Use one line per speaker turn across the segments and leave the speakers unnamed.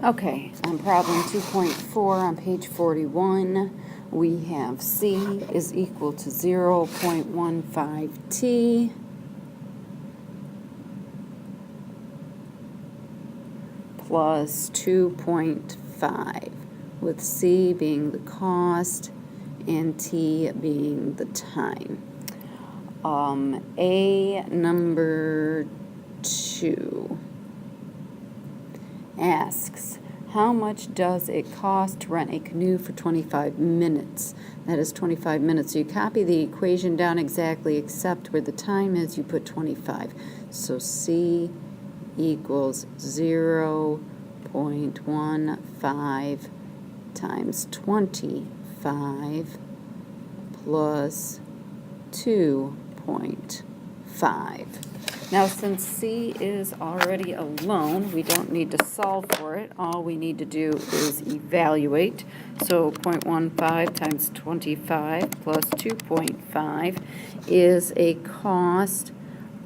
Okay, on problem 2.4 on page 41, we have C is equal to 0.15t plus 2.5, with C being the cost and T being the time. A number 2 asks, how much does it cost to rent a canoe for 25 minutes? That is 25 minutes. So you copy the equation down exactly, except where the time is, you put 25. So C equals 0.15 times 25 plus 2.5. Now, since C is already alone, we don't need to solve for it. All we need to do is evaluate. So 0.15 times 25 plus 2.5 is a cost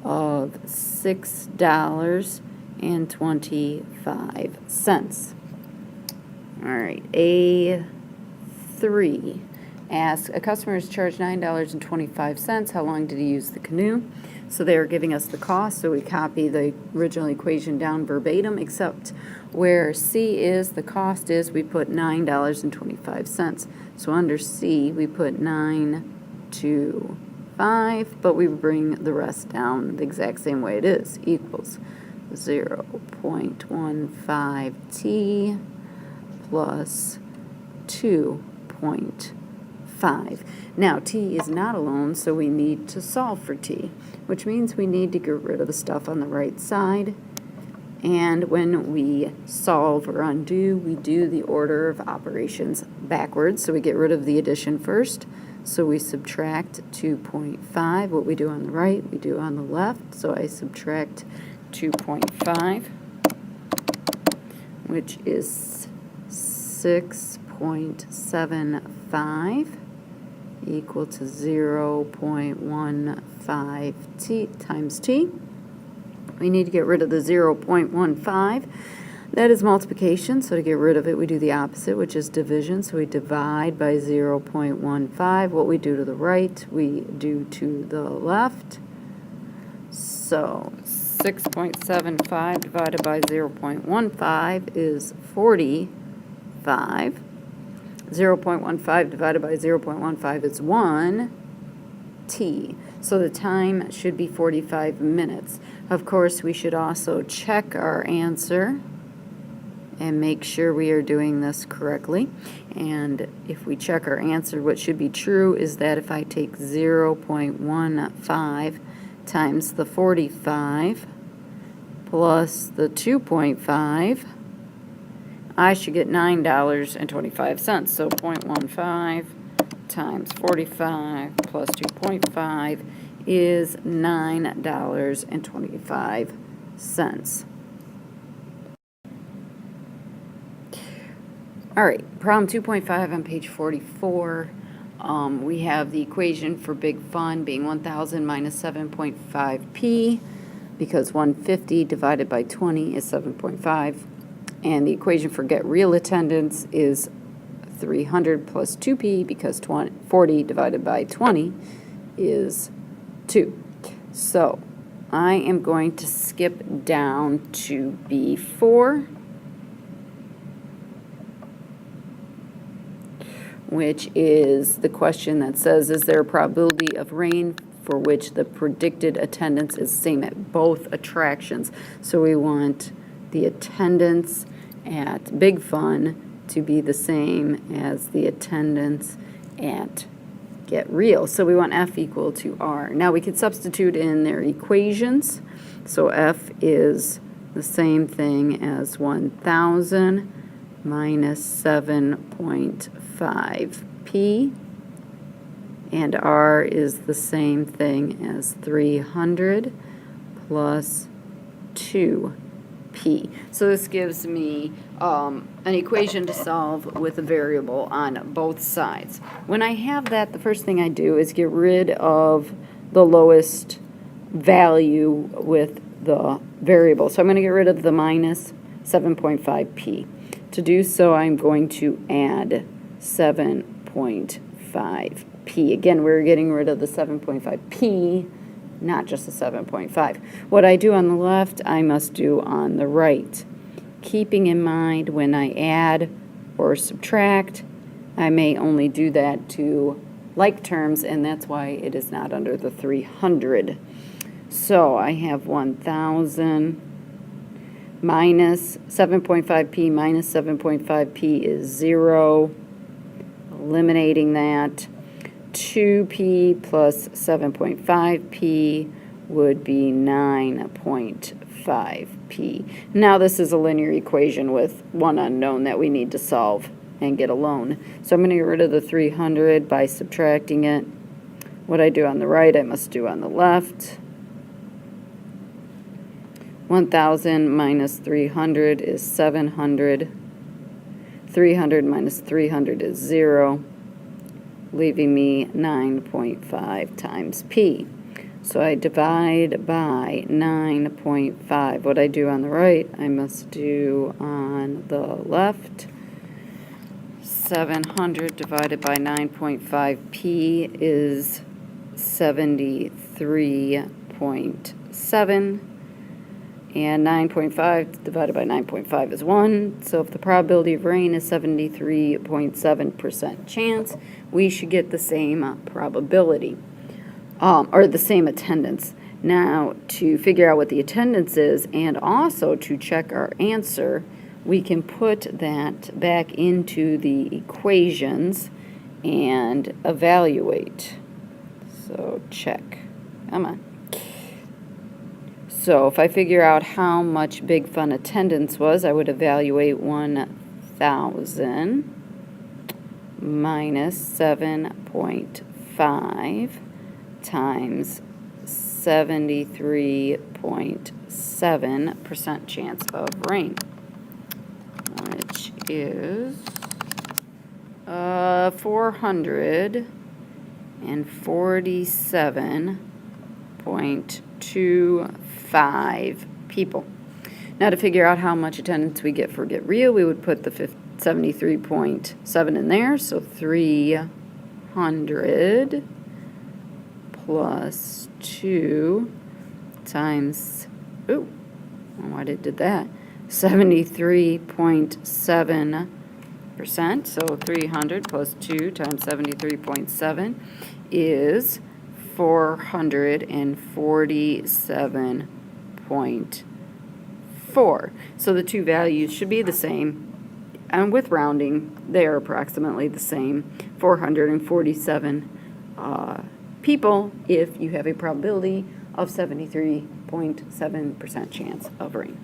of $6.25. All right, A3 asks, a customer is charged $9.25. How long did he use the canoe? So they are giving us the cost, so we copy the original equation down verbatim, except where C is, the cost is, we put $9.25. So under C, we put 9 to 5, but we bring the rest down the exact same way it is, equals 0.15t plus 2.5. Now, T is not alone, so we need to solve for T, which means we need to get rid of the stuff on the right side. And when we solve or undo, we do the order of operations backwards. So we get rid of the addition first. So we subtract 2.5. What we do on the right, we do on the left. So I subtract 2.5, which is 6.75. equal to 0.15 t times t. We need to get rid of the 0.15. That is multiplication, so to get rid of it, we do the opposite, which is division. So we divide by 0.15. What we do to the right, we do to the left. So 6.75 divided by 0.15 is 45. 0.15 divided by 0.15 is 1 t. So the time should be 45 minutes. Of course, we should also check our answer and make sure we are doing this correctly. And if we check our answer, what should be true is that if I take 0.15 times the 45 plus the 2.5, I should get $9.25. So 0.15 times 45 plus 2.5 is $9.25. All right, problem 2.5 on page 44. We have the equation for big fun being 1,000 minus 7.5p, because 150 divided by 20 is 7.5. And the equation for get real attendance is 300 plus 2p, because 40 divided by 20 is 2. So I am going to skip down to B4, which is the question that says, is there a probability of rain for which the predicted attendance is the same at both attractions? So we want the attendance at Big Fun to be the same as the attendance at Get Real. So we want F equal to R. Now we could substitute in their equations. So F is the same thing as 1,000 minus 7.5p, and R is the same thing as 300 plus 2p. So this gives me an equation to solve with a variable on both sides. When I have that, the first thing I do is get rid of the lowest value with the variable. So I'm going to get rid of the minus 7.5p. To do so, I'm going to add 7.5p. Again, we're getting rid of the 7.5p, not just the 7.5. What I do on the left, I must do on the right. Keeping in mind when I add or subtract, I may only do that to like terms, and that's why it is not under the 300. So I have 1,000 minus 7.5p minus 7.5p is 0. Eliminating that. 2p plus 7.5p would be 9.5p. Now this is a linear equation with one unknown that we need to solve and get alone. So I'm going to get rid of the 300 by subtracting it. What I do on the right, I must do on the left. 1,000 minus 300 is 700. 300 minus 300 is 0, leaving me 9.5 times p. So I divide by 9.5. What I do on the right, I must do on the left. 700 divided by 9.5p is 73.7. And 9.5 divided by 9.5 is 1. So if the probability of rain is 73.7% chance, we should get the same probability, or the same attendance. Now, to figure out what the attendance is and also to check our answer, we can put that back into the equations and evaluate. So check. Come on. So if I figure out how much Big Fun attendance was, I would evaluate 1,000 minus 7.5 times 73.7% chance of rain, which is 447.25 people. Now to figure out how much attendance we get for Get Real, we would put the 73.7 in there, so 300 plus 2 times, ooh, why did that? 73.7%, so 300 plus 2 times 73.7 is 447.4. So the two values should be the same, and with rounding, they are approximately the same. 447 people if you have a probability of 73.7% chance of rain.